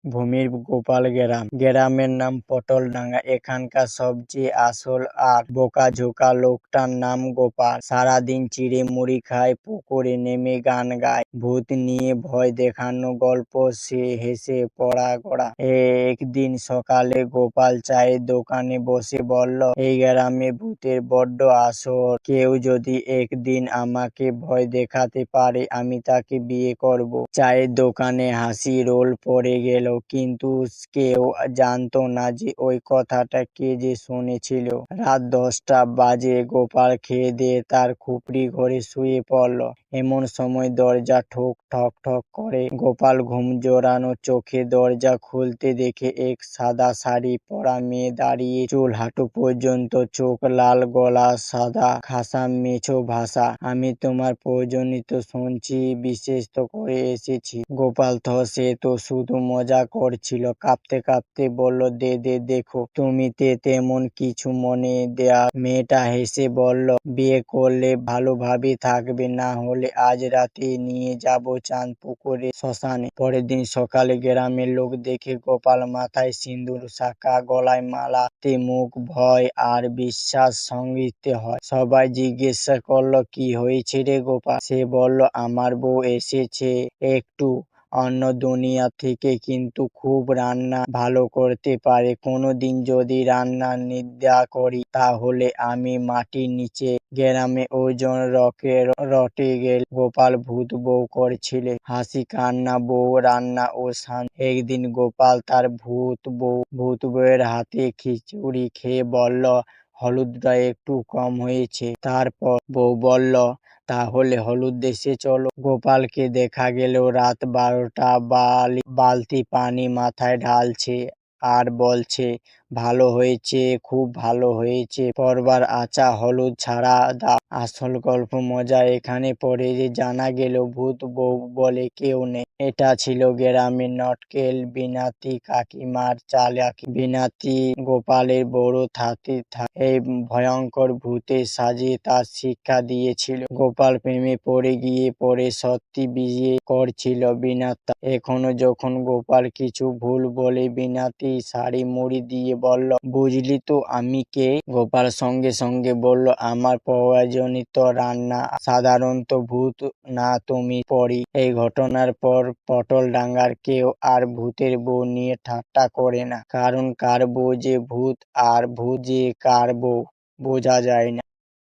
ভূমির গোপাল গ্রামের নাম পটলডাঙ্গা। এখানকার সবচেয়ে আসল আর বোকাঝোকা লোকটার নাম গোপাল। সারাদিন চিড়ে মুড়ি খায়, পুকুরে নেমে গান গায়, ভূত নিয়ে ভয় দেখানো গল্প সে হেসে পড়া গড়া। একদিন সকালে গোপাল চায়ের দোকানে বসে বলল, এই গ্রামে ভূতের বড্ড আসর। কেউ যদি একদিন আমাকে ভয় দেখাতে পারে আমি তাকে বিয়ে করব। চায়ের দোকানে হাসি রোল পড়ে গেল, কিন্তু কেউ জানতো না যে ওই কথাটা কে যে শুনেছিল। রাত 10টা বাজে। গোপাল খেয়ে দিয়ে তার খুপড়ি ঘরে শুয়ে পড়ল। এমন সময় দরজা ঠক ঠক ঠক করে। গোপাল ঘুম জোড়ানো চোখে দরজা খুলতে দেখে এক সাদা শাড়ি পরা মেয়ে দাঁড়িয়ে, চুল হাঁটু পর্যন্ত, চোখ লাল, গলা সাদা, খাসা মেছো ভাষা। আমি তোমার প্রয়োজনই তো শুনছি, বিশেষ তো করে এসেছি। গোপাল সে তো শুধু মজা করছিল। কাঁপতে কাঁপতে বলল, দে দেখো তুমি তেমন কিছু মনে দেয়া। মেয়েটা হেসে বলল, বিয়ে করলে ভালোভাবে থাকবে, না হলে আজ রাতে নিয়ে যাব চাঁদ পুকুরে শ্মশানে। পরের দিন সকালে গ্রামের লোক দেখে গোপাল মাথায় সিঁদুর, শাঁখা, গলায় মালা, তে মুখ ভয় আর বিশ্বাস সঙ্গীতে হয়। সবাই জিজ্ঞাসা করলো, কি হয়েছে রে গোপাল? সে বলল, আমার বউ এসেছে একটু অন্য দুনিয়া থেকে, কিন্তু খুব রান্না ভালো করতে পারে। কোনোদিন যদি রান্না নিন্দা করি তাহলে আমি মাটির নিচে গ্রামে ওজন রটে গেল। গোপাল ভূত বউ করছিলে হাসি কান্না, বউ রান্না ও একদিন গোপাল তার ভূত বউয়ের হাতে খিচুড়ি খেয়ে বলল, হলুদটা একটু কম হয়েছে। তারপর বউ বলল, তাহলে হলুদ দেশে চলো। গোপালকে দেখা গেল রাত 12টা, বালতি পানি মাথায় ঢালছে আর বলছে, ভালো হয়েছে, খুব ভালো হয়েছে, পরবার আচা হলুদ ছাড়া দাও। আসল গল্প মজা এখানে পড়ে যে জানা গেল ভূত বউ বলে কেউ নেই। এটা ছিল গ্রামের নটকেল বিনাতি কাকিমার চালাকি। বিনাতি গোপালের বড় এই ভয়ঙ্কর ভূতের সাজিয়ে তার শিক্ষা দিয়েছিল। গোপাল প্রেমে পড়ে গিয়ে পরে সত্যি বিয়ে করছিল বিনাতা। এখনো যখন গোপাল কিছু ভুল বলে বিনাতি শাড়ি মুড়ি দিয়ে বলল, বুঝলি তো আমি কে? গোপাল সঙ্গে সঙ্গে বলল, আমার প্রয়োজনীত রান্না, সাধারণত ভূত না তুমি পরি। এই ঘটনার পর পটলডাঙ্গার কেউ আর ভূতের বউ নিয়ে ঠাট্টা করে না, কারণ কার বউ যে ভূত আর ভূত যে কার বউ বোঝা যায় না।